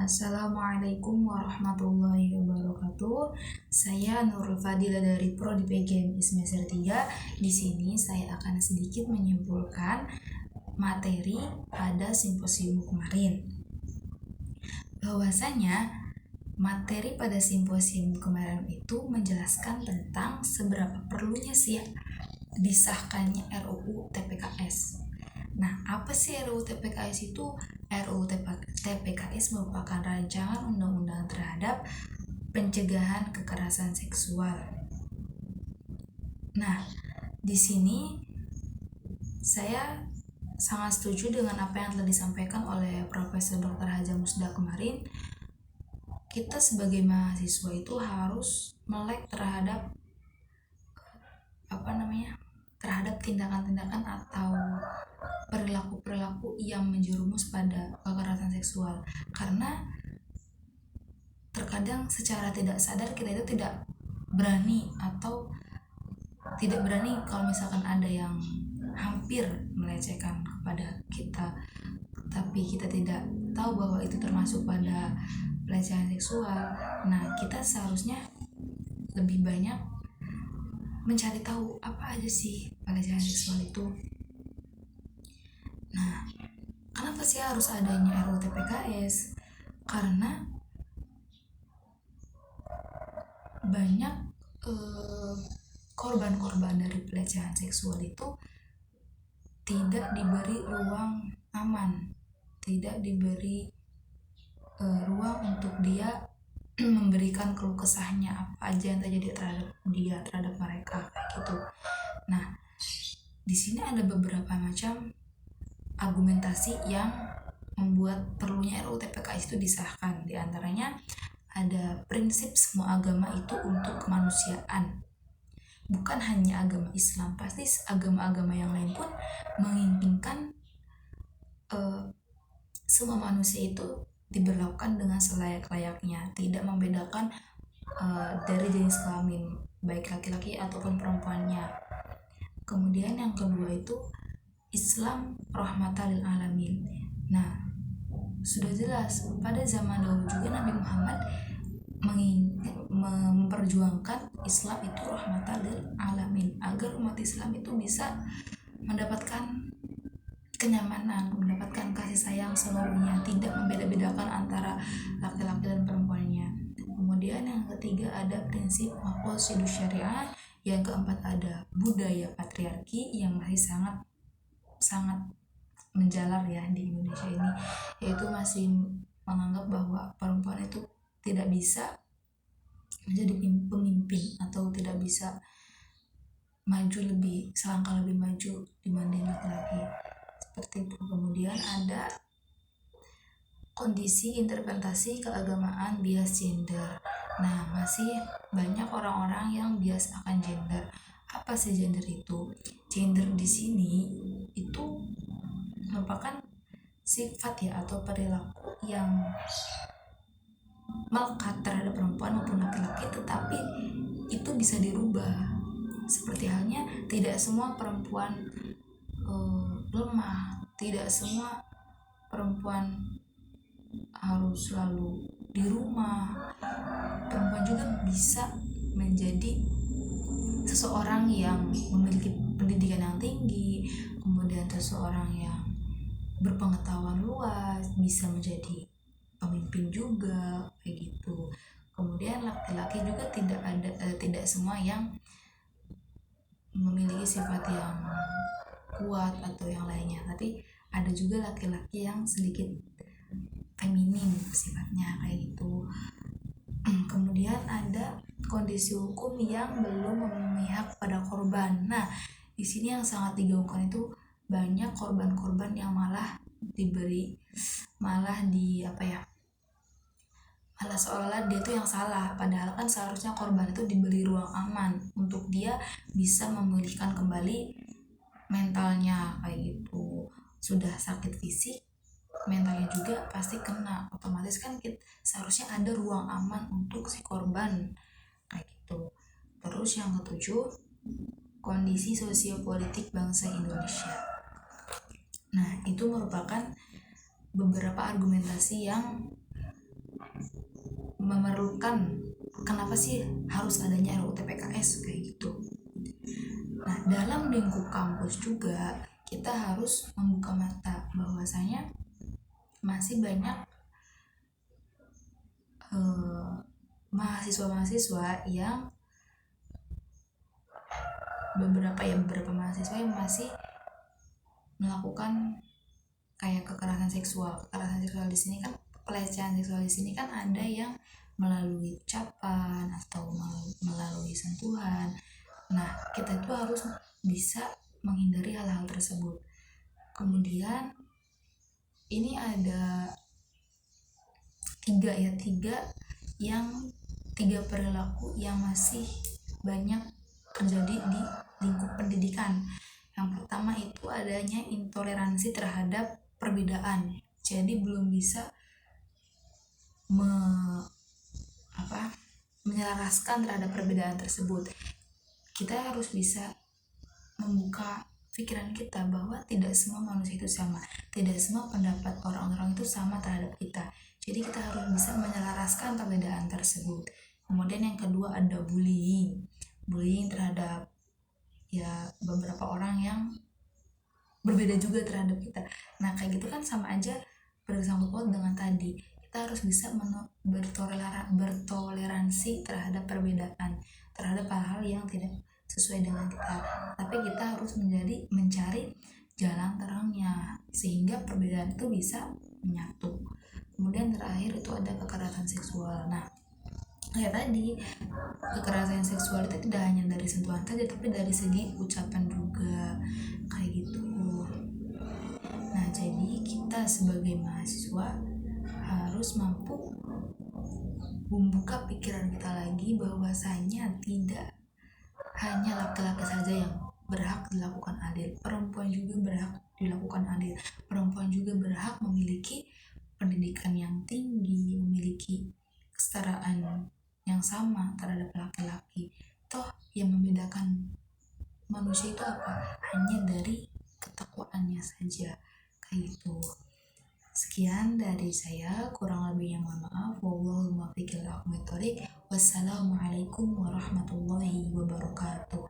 Assalamualaikum warahmatullahi wabarakatuh. Saya Nurul Fadila dari Prodi PGM semester 3. Di sini saya akan sedikit menyimpulkan materi pada simposium kemarin. Bahwasanya materi pada simposium kemarin itu menjelaskan tentang seberapa perlunya sih disahkannya RUU TPKS. Nah, apa sih RUU TPKS itu? RUU TPKS merupakan rancangan undang-undang terhadap pencegahan kekerasan seksual. Nah, di sini saya sangat setuju dengan apa yang telah disampaikan oleh Profesor Dr. Haja Musda kemarin. Kita sebagai mahasiswa itu harus melek terhadap terhadap tindakan-tindakan atau perilaku-perilaku yang menjerumus pada kekerasan seksual, karena terkadang secara tidak sadar kita itu tidak berani kalau misalkan ada yang hampir melecehkan kepada kita, tapi kita tidak tahu bahwa itu termasuk pada pelecehan seksual. Nah, kita seharusnya lebih banyak mencari tahu apa aja sih pelecehan seksual itu. Nah, kenapa sih harus adanya RUU TPKS? Karena banyak korban-korban dari pelecehan seksual itu tidak diberi ruang aman, tidak diberi ruang untuk dia memberikan keluh kesahnya apa aja yang terjadi terhadap mereka kayak gitu. Nah, di sini ada beberapa macam argumentasi yang membuat perlunya RUU TPKS itu disahkan. Di antaranya ada prinsip semua agama itu untuk kemanusiaan. Bukan hanya agama Islam, pasti agama-agama yang lain pun menginginkan semua manusia itu diberlakukan dengan selayak-layaknya, tidak membedakan dari jenis kelamin, baik laki-laki ataupun perempuannya. Kemudian yang kedua itu Islam rahmatan lil alamin. Nah, sudah jelas pada zaman dahulu juga Nabi Muhammad memperjuangkan Islam itu rahmatan lil alamin, agar umat Islam itu bisa mendapatkan kenyamanan, mendapatkan kasih sayang seluruhnya, tidak membeda-bedakan antara laki-laki dan perempuannya. Kemudian yang ketiga ada prinsip maqasidus syariah. Yang keempat ada budaya patriarki yang masih sangat menjalar ya di Indonesia ini, yaitu masih menganggap bahwa perempuan itu tidak bisa menjadi pemimpin atau tidak bisa selangkah lebih maju dibanding laki-laki, seperti itu. Kemudian ada kondisi interpretasi keagamaan bias gender. Nah, masih banyak orang-orang yang bias akan gender. Apa sih gender itu? Gender di sini itu merupakan sifat ya atau perilaku yang melekat terhadap perempuan maupun laki-laki, tetapi itu bisa dirubah. Seperti halnya tidak semua perempuan lemah, tidak semua perempuan harus selalu di rumah. Perempuan juga bisa menjadi seseorang yang memiliki pendidikan yang tinggi, kemudian seseorang yang berpengetahuan luas, bisa menjadi pemimpin juga kayak gitu. Kemudian laki-laki juga tidak semua yang memiliki sifat yang kuat atau yang lainnya, tapi ada juga laki-laki yang sedikit feminim sifatnya kayak gitu. Kemudian ada kondisi hukum yang belum memihak pada korban. Nah, di sini yang sangat digaungkan itu banyak korban-korban yang malah seolah dia tuh yang salah, padahal kan seharusnya korban itu diberi ruang aman untuk dia bisa memulihkan kembali mentalnya kayak gitu. Sudah sakit fisik, mentalnya juga pasti kena, otomatis kan seharusnya ada ruang aman untuk si korban kayak gitu. Terus yang ketujuh, kondisi sosiopolitik bangsa Indonesia. Nah, itu merupakan beberapa argumentasi yang memerlukan, kenapa sih harus adanya RUU TPKS kayak gitu. Nah, dalam lingkup kampus juga kita harus membuka mata bahwasanya masih banyak mahasiswa-mahasiswa yang beberapa mahasiswa yang masih melakukan kayak kekerasan seksual di sini kan, pelecehan seksual di sini kan ada yang melalui ucapan atau melalui sentuhan. Nah, kita itu harus bisa menghindari hal-hal tersebut. Kemudian ini ada tiga perilaku yang masih banyak terjadi di lingkup pendidikan. Yang pertama itu adanya intoleransi terhadap perbedaan. Jadi belum bisa menyelaraskan terhadap perbedaan tersebut. Kita harus bisa membuka pikiran kita bahwa tidak semua manusia itu sama, tidak semua pendapat orang-orang itu sama terhadap kita. Jadi kita harus bisa menyelaraskan perbedaan tersebut. Kemudian yang kedua ada bullying terhadap ya beberapa orang yang berbeda juga terhadap kita. Nah, kayak gitu kan sama aja bersangkut paut dengan tadi. Kita harus bisa bertoleransi terhadap perbedaan, terhadap hal-hal yang tidak sesuai dengan kita. Tapi kita harus mencari jalan terangnya sehingga perbedaan itu bisa menyatu. Kemudian terakhir itu ada kekerasan seksual. Nah, kayak tadi, kekerasan seksual itu tidak hanya dari sentuhan saja, tapi dari segi ucapan juga kayak gitu. Nah, jadi kita sebagai mahasiswa harus mampu membuka pikiran kita lagi bahwasanya tidak hanya laki-laki saja yang berhak dilakukan adil, perempuan juga berhak dilakukan adil. Perempuan juga berhak memiliki pendidikan yang tinggi, memiliki kesetaraan yang sama terhadap laki-laki. Toh yang membedakan manusia itu apa? Hanya dari ketakwaannya saja kayak gitu. Sekian dari saya, kurang lebihnya mohon maaf. Wallahul muwaffiq ila aqwamit thoriq. Wassalamualaikum warahmatullahi wabarakatuh.